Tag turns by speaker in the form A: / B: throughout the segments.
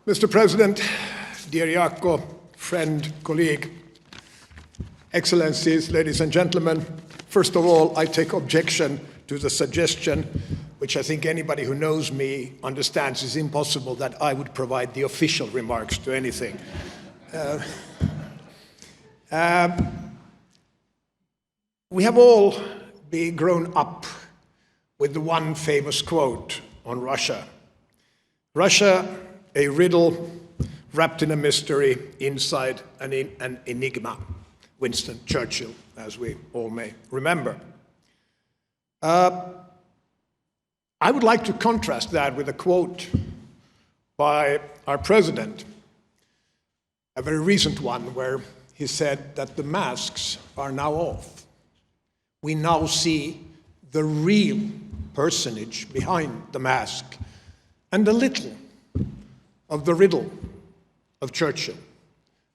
A: Mr. President, dear Jaakko, friend, colleague, Excellencies, ladies and gentlemen, first of all, I take objection to the suggestion, which I think anybody who knows me understands is impossible, that I would provide the official remarks to anything. We have all been grown up with the one famous quote on Russia. Russia, a riddle wrapped in a mystery inside an enigma. Winston Churchill, as we all may remember. I would like to contrast that with a quote by our president, a very recent one, where he said that the masks are now off. We now see the real personage behind the mask, and a little of the riddle of Churchill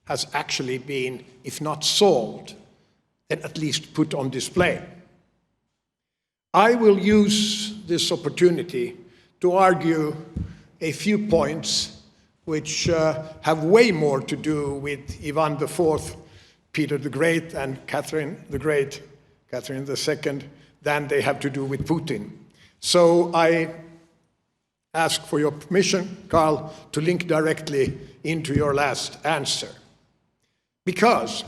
A: has actually been, if not solved, then at least put on display. I will use this opportunity to argue a few points which have way more to do with Ivan IV, Peter the Great, and Catherine the Great, Catherine II, than they have to do with Putin. So I ask for your permission, Carl, to link directly into your last answer. Because,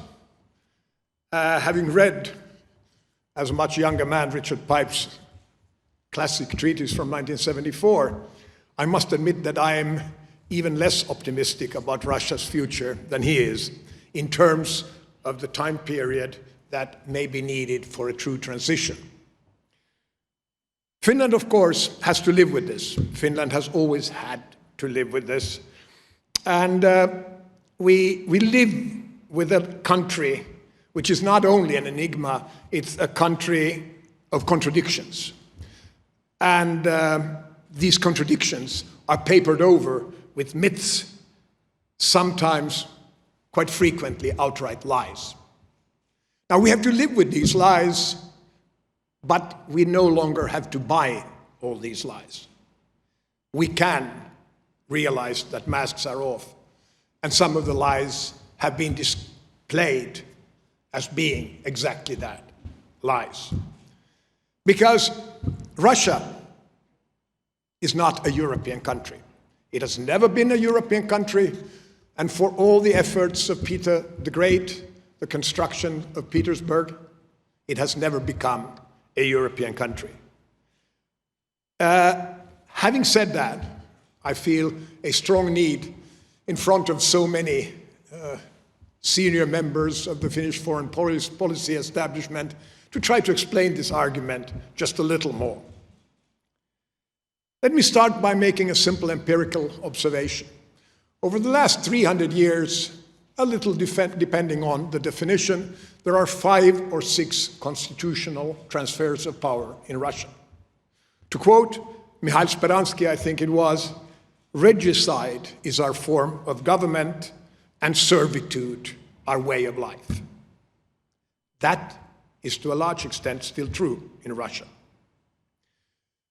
A: having read, as a much younger man, Richard Pipe's classic treatise from 1974, I must admit that I am even less optimistic about Russia's future than he is, in terms of the time period that may be needed for a true transition. Finland, of course, has to live with this. Finland has always had to live with this. And we live with a country which is not only an enigma, it's a country of contradictions. And these contradictions are papered over with myths, sometimes, quite frequently, outright lies. Now, we have to live with these lies, but we no longer have to buy all these lies. We can realize that masks are off, and some of the lies have been displayed as being exactly that, lies. Because Russia is not a European country. It has never been a European country, and for all the efforts of Peter the Great, the construction of Petersburg, it has never become a European country. Having said that, I feel a strong need in front of so many senior members of the Finnish foreign policy establishment to try to explain this argument just a little more. Let me start by making a simple empirical observation. Over the last 300 years, a little depending on the definition, there are 5 or 6 constitutional transfers of power in Russia. To quote Mikhail Speransky, I think it was, regicide is our form of government and servitude our way of life. That is to a large extent still true in Russia.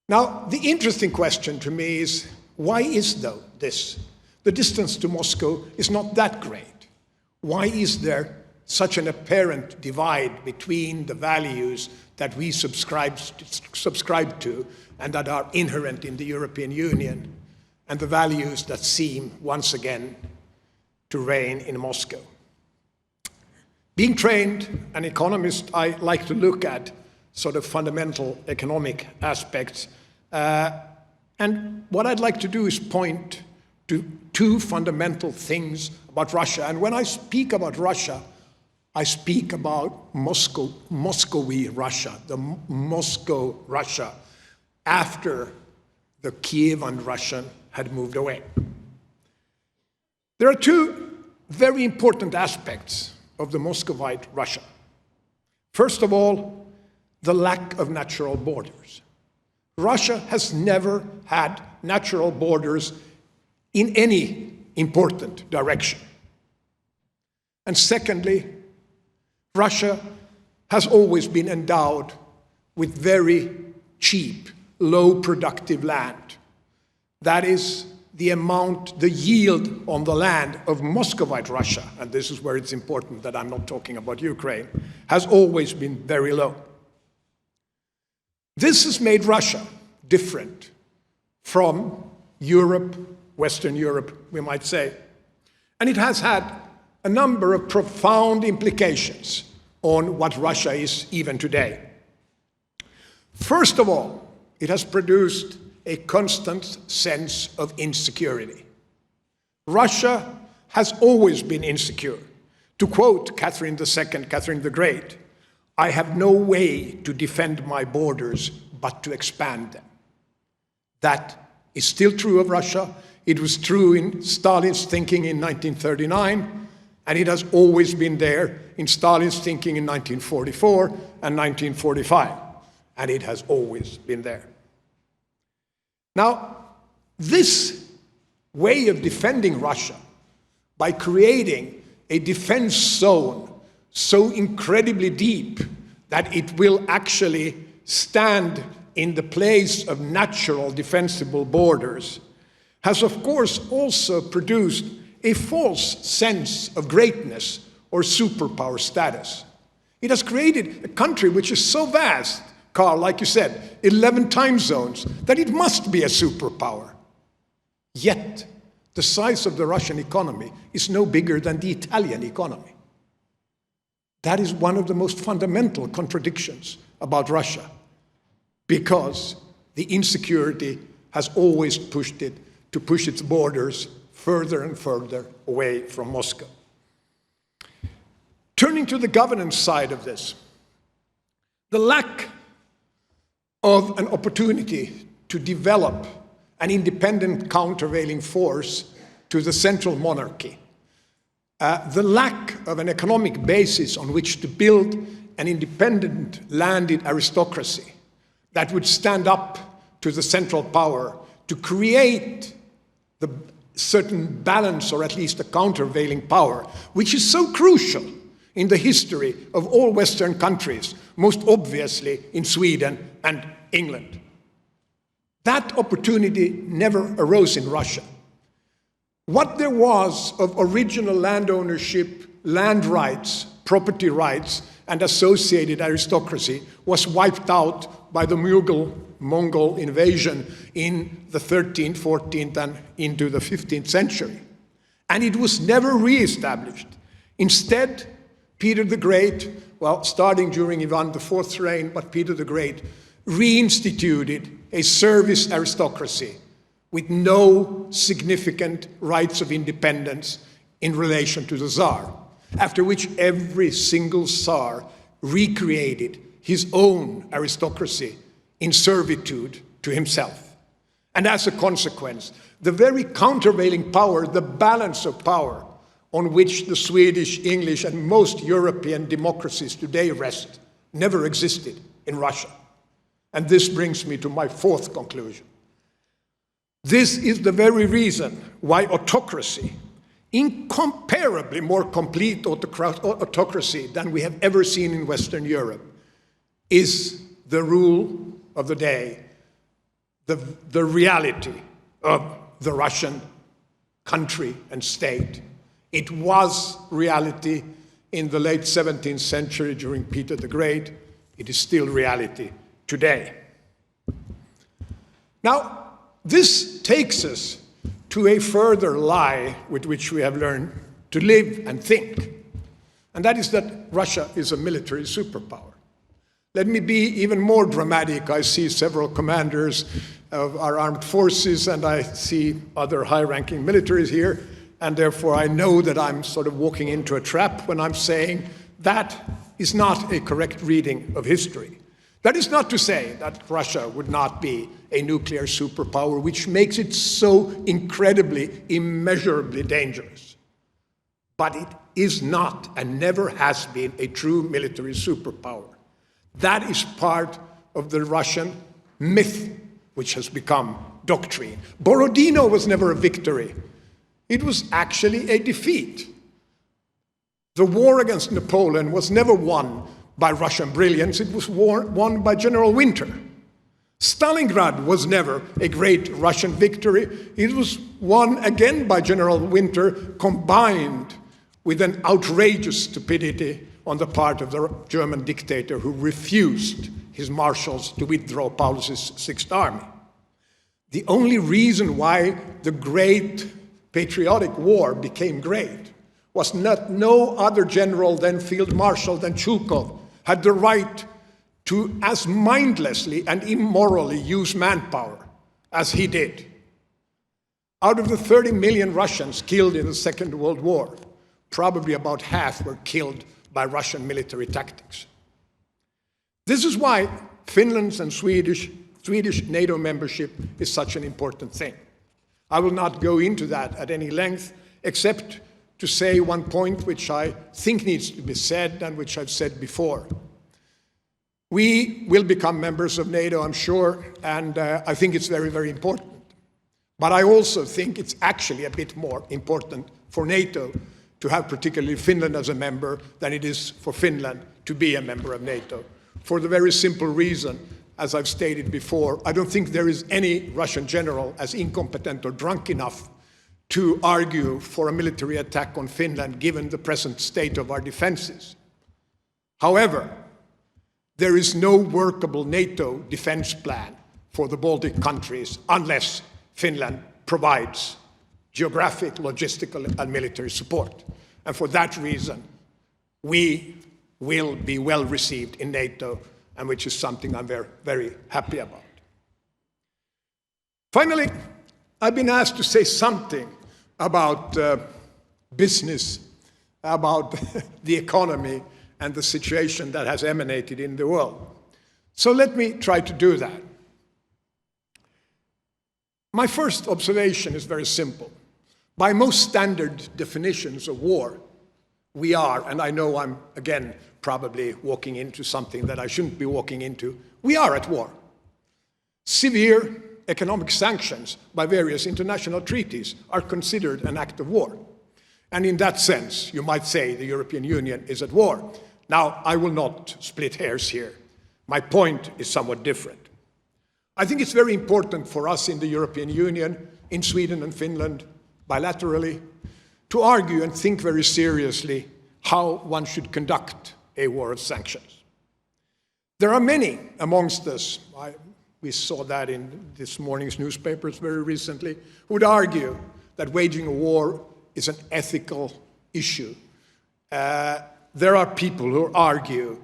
A: Now, the interesting question to me is, why is though this? The distance to Moscow is not that great. Why is there such an apparent divide between the values that we subscribe to and that are inherent in the European Union and the values that seem once again to reign in Moscow? Being trained an economist, I like to look at sort of fundamental economic aspects. And what I'd like to do is point to 2 fundamental things about Russia. And when I speak about Russia, I speak about Muscovy Russia, the Moscow Russia, after the Kievan Russian had moved away. There are 2 very important aspects of the Muscovite Russia. First of all, the lack of natural borders. Russia has never had natural borders in any important direction. And secondly, Russia has always been endowed with very cheap, low productive land. That is the amount, the yield on the land of Muscovite Russia, and this is where it's important that I'm not talking about Ukraine, has always been very low. This has made Russia different from Europe, Western Europe, we might say. And it has had a number of profound implications on what Russia is even today. First of all, it has produced a constant sense of insecurity. Russia has always been insecure. To quote Catherine II, Catherine the Great, "I have no way to defend my borders but to expand them." That is still true of Russia. It was true in Stalin's thinking in 1939, and it has always been there in Stalin's thinking in 1944 and 1945, and it has always been there. Now, this way of defending Russia by creating a defense zone so incredibly deep that it will actually stand in the place of natural defensible borders has of course also produced a false sense of greatness or superpower status. It has created a country which is so vast, Carl, like you said, 11 time zones, that it must be a superpower. Yet, the size of the Russian economy is no bigger than the Italian economy. That is one of the most fundamental contradictions about Russia, because the insecurity has always pushed it to push its borders further and further away from Moscow. Turning to the governance side of this, the lack of an opportunity to develop an independent countervailing force to the central monarchy, the lack of an economic basis on which to build an independent landed aristocracy that would stand up to the central power to create the certain balance, or at least a countervailing power, which is so crucial in the history of all Western countries, most obviously in Sweden and England. That opportunity never arose in Russia. What there was of original land ownership, land rights, property rights, and associated aristocracy was wiped out by the Mongol invasion in the 13th, 14th, and into the 15th century. And it was never re-established. Instead, Peter the Great, well, starting during Ivan IV's reign, but Peter the Great reinstituted a service aristocracy with no significant rights of independence in relation to the Tsar, after which every single Tsar recreated his own aristocracy in servitude to himself. And as a consequence, the very countervailing power, the balance of power on which the Swedish, English, and most European democracies today rest, never existed in Russia. And this brings me to my fourth conclusion. This is the very reason why autocracy, incomparably more complete autocracy than we have ever seen in Western Europe, is the rule of the day, the reality of the Russian country and state. It was reality in the late 17th century during Peter the Great. It is still reality today. Now, this takes us to a further lie with which we have learned to live and think, and that is that Russia is a military superpower. Let me be even more dramatic. I see several commanders of our armed forces, and I see other high-ranking militaries here, and therefore I know that I'm sort of walking into a trap when I'm saying that is not a correct reading of history. That is not to say that Russia would not be a nuclear superpower, which makes it so incredibly, immeasurably dangerous. But it is not and never has been a true military superpower. That is part of the Russian myth, which has become doctrine. Borodino was never a victory. It was actually a defeat. The war against Napoleon was never won by Russian brilliance. It was won by General Winter. Stalingrad was never a great Russian victory. It was won again by General Winter, combined with an outrageous stupidity on the part of the German dictator who refused his marshals to withdraw Paulus's Sixth Army. The only reason why the great patriotic war became great was that no other general than Field Marshal than Chulkov had the right to as mindlessly and immorally use manpower as he did. Out of the 30 million Russians killed in the Second World War, probably about half were killed by Russian military tactics. This is why Finland's and Swedish NATO membership is such an important thing. I will not go into that at any length, except to say one point which I think needs to be said and which I've said before. We will become members of NATO, I'm sure, and I think it's very, very important. But I also think it's actually a bit more important for NATO to have particularly Finland as a member than it is for Finland to be a member of NATO. For the very simple reason, as I've stated before, I don't think there is any Russian general as incompetent or drunk enough to argue for a military attack on Finland given the present state of our defenses. However, there is no workable NATO defense plan for the Baltic countries unless Finland provides geographic, logistical, and military support. And for that reason, we will be well received in NATO, and which is something I'm very, very happy about. Finally, I've been asked to say something about business, about the economy, and the situation that has emanated in the world. So let me try to do that. My first observation is very simple. By most standard definitions of war, we are, and I know I'm, again, probably walking into something that I shouldn't be walking into, we are at war. Severe economic sanctions by various international treaties are considered an act of war. And in that sense, you might say the European Union is at war. Now, I will not split hairs here. My point is somewhat different. I think it's very important for us in the European Union, in Sweden and Finland, bilaterally, to argue and think very seriously how one should conduct a war of sanctions. There are many amongst us, we saw that in this morning's newspapers very recently, who would argue that waging a war is an ethical issue. There are people who argue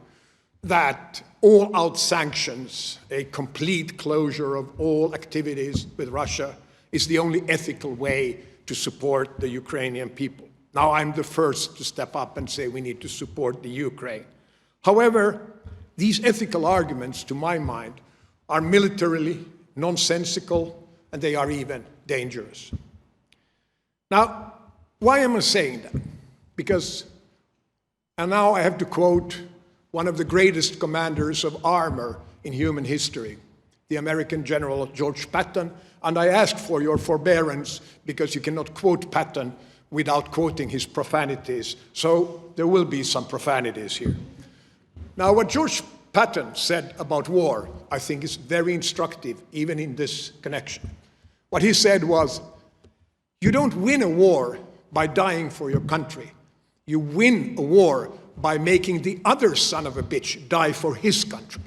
A: that all-out sanctions, a complete closure of all activities with Russia, is the only ethical way to support the Ukrainian people. Now, I'm the first to step up and say we need to support the Ukraine. However, these ethical arguments, to my mind, are militarily nonsensical, and they are even dangerous. Now, why am I saying that? Because, and now I have to quote one of the greatest commanders of armor in human history, the American General George Patton, and I ask for your forbearance because you cannot quote Patton without quoting his profanities, so there will be some profanities here. Now, what George Patton said about war, I think is very instructive, even in this connection. What he said was, you don't win a war by dying for your country. You win a war by making the other son of a bitch die for his country.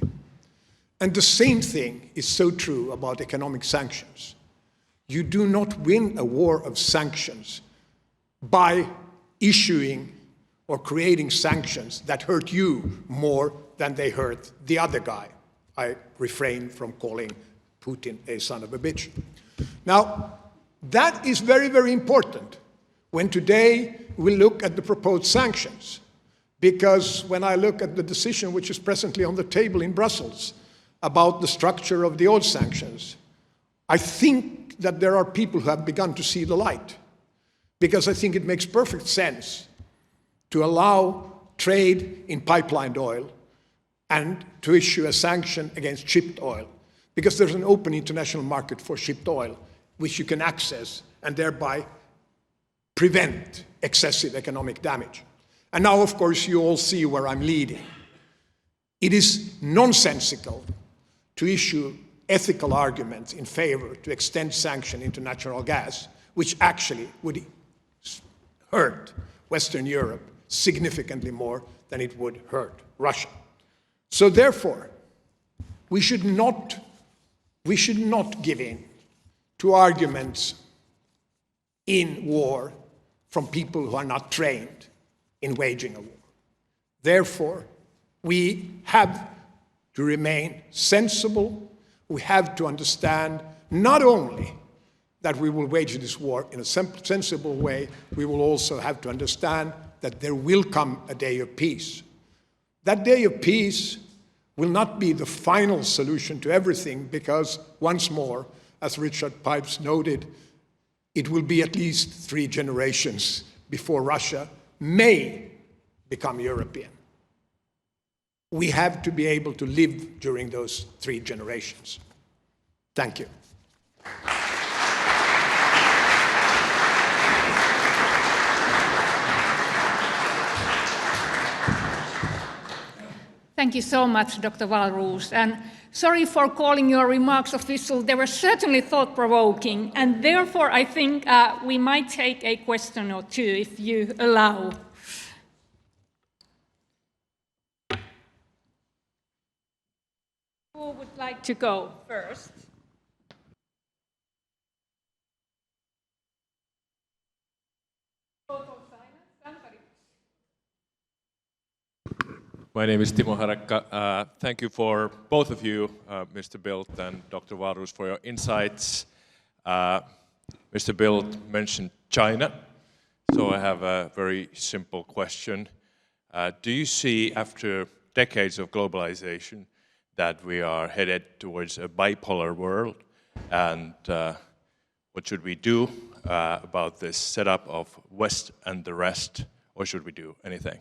A: And the same thing is so true about economic sanctions. You do not win a war of sanctions by issuing or creating sanctions that hurt you more than they hurt the other guy. I refrain from calling Putin a son of a bitch. Now, that is very, very important when today we look at the proposed sanctions. Because when I look at the decision which is presently on the table in Brussels about the structure of the oil sanctions, I think that there are people who have begun to see the light. Because I think it makes perfect sense to allow trade in pipelined oil and to issue a sanction against shipped oil. Because there's an open international market for shipped oil, which you can access and thereby prevent excessive economic damage. And now, of course, you all see where I'm leading. It is nonsensical to issue ethical arguments in favor to extend sanction into natural gas, which actually would hurt Western Europe significantly more than it would hurt Russia. So therefore, we should not give in to arguments in war from people who are not trained in waging a war. Therefore, we have to remain sensible. We have to understand not only that we will wage this war in a sensible way, we will also have to understand that there will come a day of peace. That day of peace will not be the final solution to everything, because once more, as Richard Pipes noted, it will be at least 3 generations before Russia may become European. We have to be able to live during those 3 generations. Thank you.
B: Thank you so much, Dr. Wahlroos. And sorry for calling your remarks official. They were certainly thought-provoking, and therefore I think we might take a question or two, if you allow. Who would like to go first?
C: My name is Timo Harakka. Thank you for both of you, Mr. Bildt and Dr. Wahlroos, for your insights. Mr. Bildt mentioned China, so I have a very simple question. Do you see, after decades of globalization, that we are headed towards a bipolar world? And what should we do about this setup of West and the rest, or should we do anything?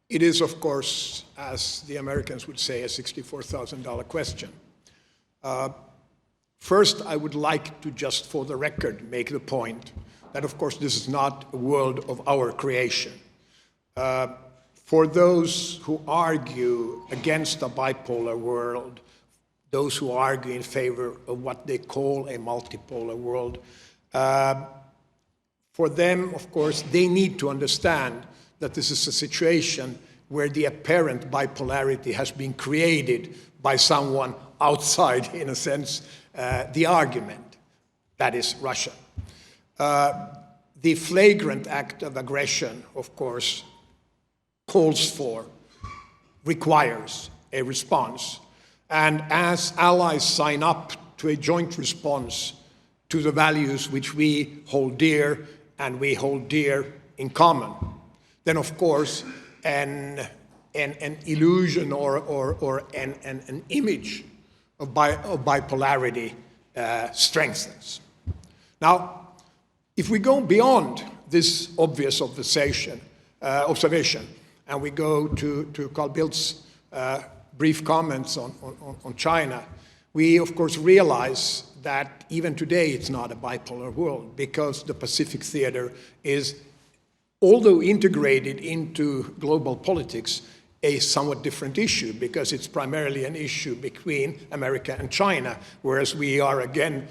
A: It is, of course, as the Americans would say, a $64,000 question. First, I would like to just for the record make the point that, of course, this is not a world of our creation. For those who argue against a bipolar world, those who argue in favor of what they call a multipolar world, for them, of course, they need to understand that this is a situation where the apparent bipolarity has been created by someone outside, in a sense, the argument, that is Russia. The flagrant act of aggression, of course, calls for, requires a response. And as allies sign up to a joint response to the values which we hold dear and we hold dear in common, then of course an illusion or an image of bipolarity strengthens. Now, if we go beyond this obvious observation, and we go to Carl Bildt's brief comments on China, we of course realize that even today it's not a bipolar world, because the Pacific theater is, although integrated into global politics, a somewhat different issue, because it's primarily an issue between America and China, whereas we are, again,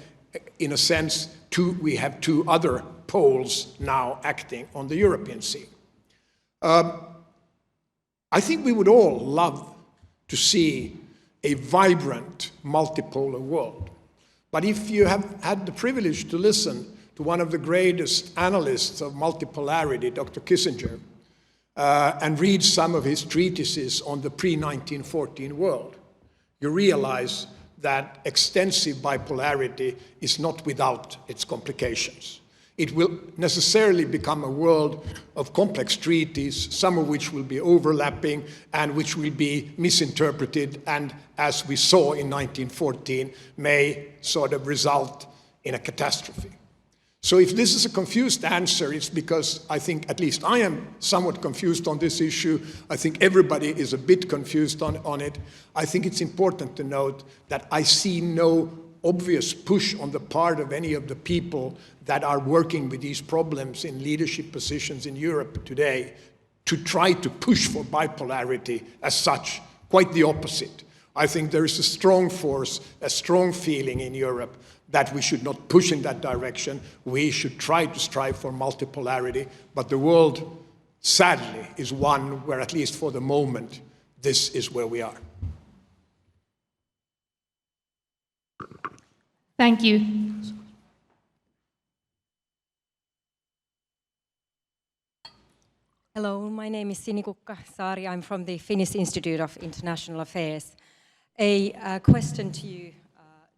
A: in a sense, we have 2 other poles now acting on the European Sea. I think we would all love to see a vibrant multipolar world. But if you have had the privilege to listen to one of the greatest analysts of multipolarity, Dr. Kissinger, and read some of his treatises on the pre-1914 world, you realize that extensive bipolarity is not without its complications. It will necessarily become a world of complex treaties, some of which will be overlapping and which will be misinterpreted, and as we saw in 1914, may sort of result in a catastrophe. So if this is a confused answer, it's because I think, at least I am somewhat confused on this issue. I think everybody is a bit confused on it. I think it's important to note that I see no obvious push on the part of any of the people that are working with these problems in leadership positions in Europe today to try to push for bipolarity as such. Quite the opposite. I think there is a strong force, a strong feeling in Europe that we should not push in that direction. We should try to strive for multipolarity, but the world, sadly, is one where, at least for the moment, this is where we are.
B: Thank you.
D: Hello, my name is Sinikukka Saari. I'm from the Finnish Institute of International Affairs. A question to you,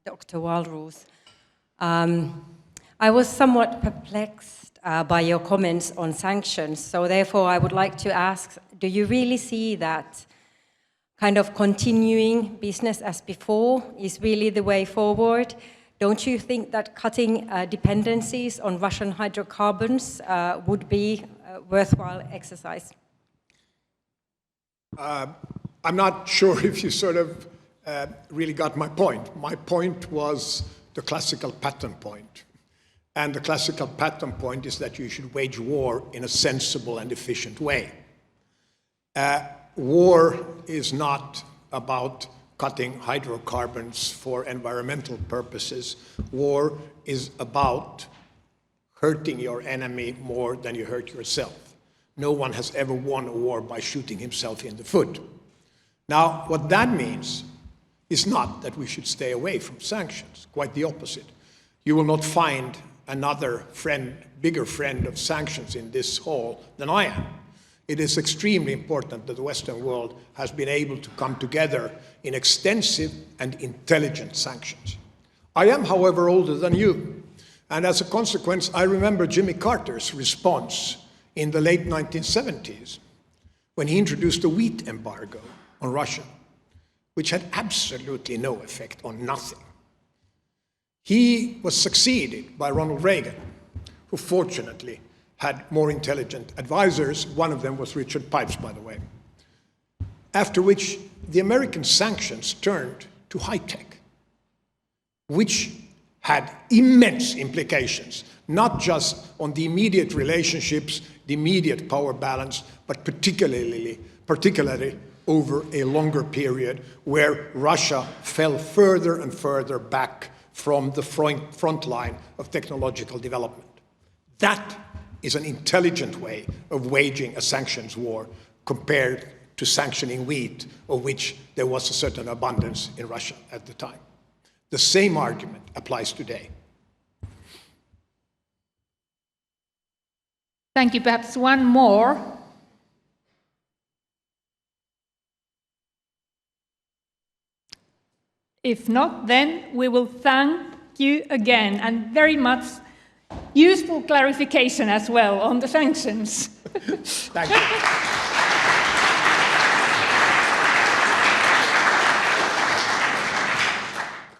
D: Dr. Wahlroos. I was somewhat perplexed by your comments on sanctions, so therefore I would like to ask, do you really see that kind of continuing business as before is really the way forward? Don't you think that cutting dependencies on Russian hydrocarbons would be a worthwhile exercise?
A: I'm not sure if you sort of really got my point. My point was the classical pattern point. And the classical pattern point is that you should wage war in a sensible and efficient way. War is not about cutting hydrocarbons for environmental purposes. War is about hurting your enemy more than you hurt yourself. No one has ever won a war by shooting himself in the foot. Now, what that means is not that we should stay away from sanctions, quite the opposite. You will not find another friend, bigger friend of sanctions in this hall than I am. It is extremely important that the Western world has been able to come together in extensive and intelligent sanctions. I am, however, older than you, and as a consequence, I remember Jimmy Carter's response in the late 1970s when he introduced a wheat embargo on Russia, which had absolutely no effect on nothing. He was succeeded by Ronald Reagan, who fortunately had more intelligent advisors. One of them was Richard Pipes, by the way. After which the American sanctions turned to high-tech, which had immense implications, not just on the immediate relationships, the immediate power balance, but particularly over a longer period where Russia fell further and further back from the front line of technological development. That is an intelligent way of waging a sanctions war compared to sanctioning wheat, of which there was a certain abundance in Russia at the time. The same argument applies today.
B: Thank you. Perhaps one more. If not, then we will thank you again, and very much useful clarification as well on the sanctions.
A: Thank you.